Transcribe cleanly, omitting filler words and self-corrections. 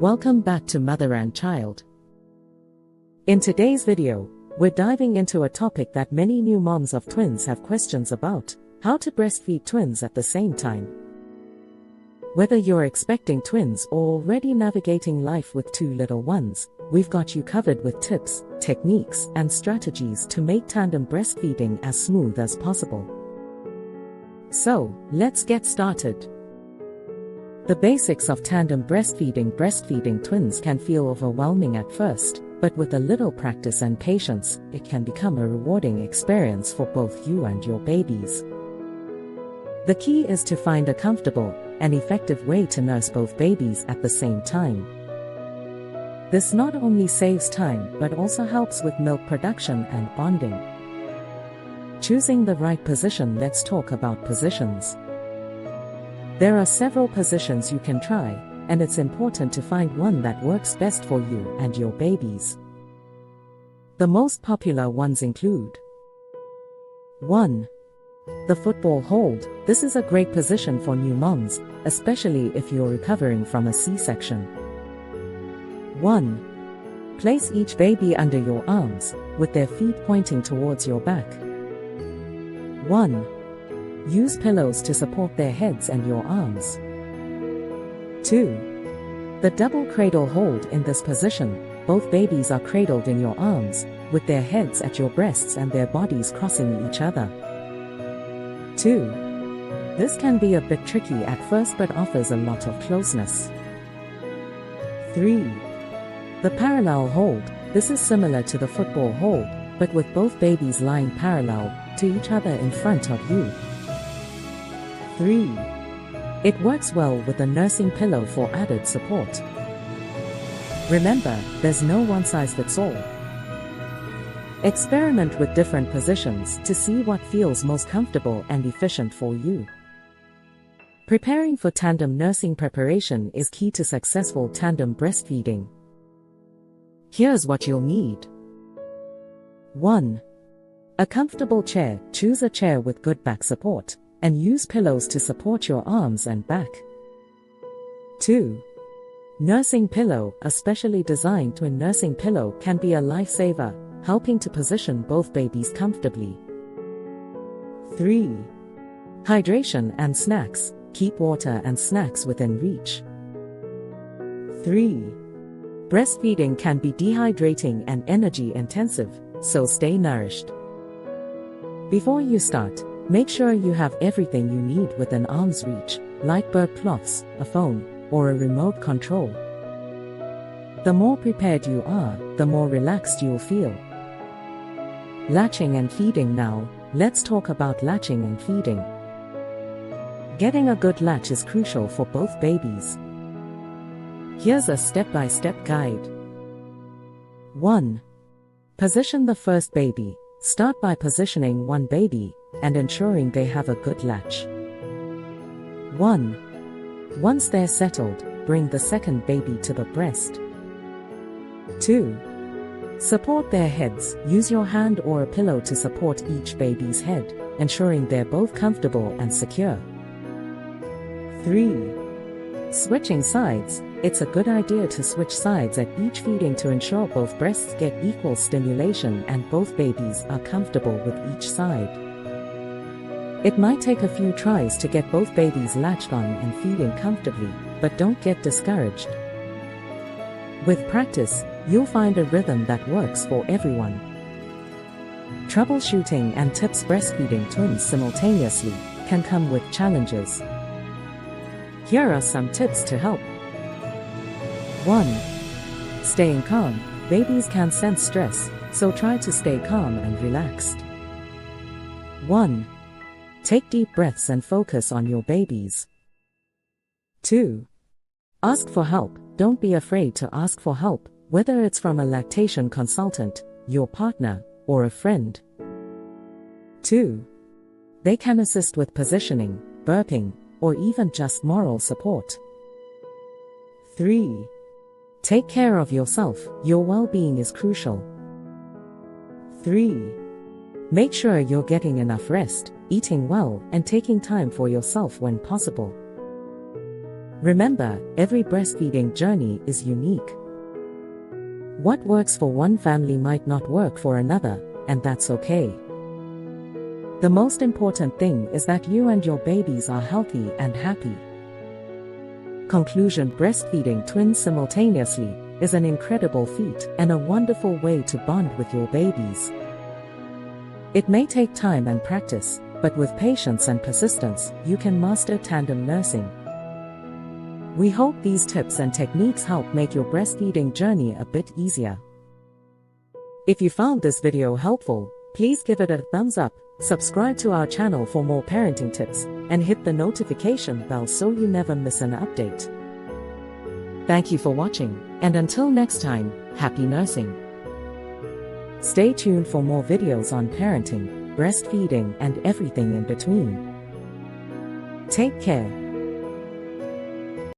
Welcome back to Mother and Child. In today's video, we're diving into a topic that many new moms of twins have questions about: how to breastfeed twins at the same time. Whether you're expecting twins or already navigating life with two little ones, we've got you covered with tips, techniques, and strategies to make tandem breastfeeding as smooth as possible. So, let's get started. The basics of tandem breastfeeding twins can feel overwhelming at first, but with a little practice and patience, it can become a rewarding experience for both you and your babies. The key is to find a comfortable and effective way to nurse both babies at the same time. This not only saves time but also helps with milk production and bonding. Choosing the right position. Let's talk about positions. There are several positions you can try, and it's important to find one that works best for you and your babies. The most popular ones include 1. The football hold. This is a great position for new moms, especially if you're recovering from a C-section. 1. Place each baby under your arms, with their feet pointing towards your back. 1. Use pillows to support their heads and your arms. 2. The double cradle hold. In this position, both babies are cradled in your arms, with their heads at your breasts and their bodies crossing each other. 2. This can be a bit tricky at first but offers a lot of closeness. 3. The parallel hold. This is similar to the football hold, but with both babies lying parallel to each other in front of you. 3. It works well with a nursing pillow for added support. Remember, there's no one-size-fits-all. Experiment with different positions to see what feels most comfortable and efficient for you. Preparing for tandem nursing. Preparation is key to successful tandem breastfeeding. Here's what you'll need. 1. A comfortable chair. Choose a chair with good back support, and use pillows to support your arms and back. 2. Nursing pillow. A specially designed twin nursing pillow can be a lifesaver, helping to position both babies comfortably. 3. Hydration and snacks. Keep water and snacks within reach. 3. Breastfeeding can be dehydrating and energy intensive, so stay nourished. Before you start, make sure you have everything you need within arm's reach, like burp cloths, a phone, or a remote control. The more prepared you are, the more relaxed you'll feel. Latching and feeding. Now, let's talk about latching and feeding. Getting a good latch is crucial for both babies. Here's a step-by-step guide. 1. Position the first baby. Start by positioning one baby and ensuring they have a good latch. 1. Once they're settled, bring the second baby to the breast. 2. Support their heads. Use your hand or a pillow to support each baby's head, ensuring they're both comfortable and secure. 3. Switching sides. It's a good idea to switch sides at each feeding to ensure both breasts get equal stimulation and both babies are comfortable with each side. It might take a few tries to get both babies latched on and feeding comfortably, but don't get discouraged. With practice, you'll find a rhythm that works for everyone. Troubleshooting and tips. Breastfeeding twins simultaneously can come with challenges. Here are some tips to help. 1. Staying calm. Babies can sense stress, so try to stay calm and relaxed. 1. Take deep breaths and focus on your babies. 2. Ask for help. Don't be afraid to ask for help, whether it's from a lactation consultant, your partner, or a friend. 2. They can assist with positioning, burping, or even just moral support. 3. Take care of yourself. Your well-being is crucial. 3. Make sure you're getting enough rest, eating well, and taking time for yourself when possible. Remember, every breastfeeding journey is unique. What works for one family might not work for another, and that's okay. The most important thing is that you and your babies are healthy and happy. Conclusion: breastfeeding twins simultaneously is an incredible feat and a wonderful way to bond with your babies. It may take time and practice, but with patience and persistence, you can master tandem nursing. We hope these tips and techniques help make your breastfeeding journey a bit easier. If you found this video helpful, please give it a thumbs up, subscribe to our channel for more parenting tips, and hit the notification bell so you never miss an update. Thank you for watching, and until next time, happy nursing. Stay tuned for more videos on parenting, breastfeeding, and everything in between. Take care.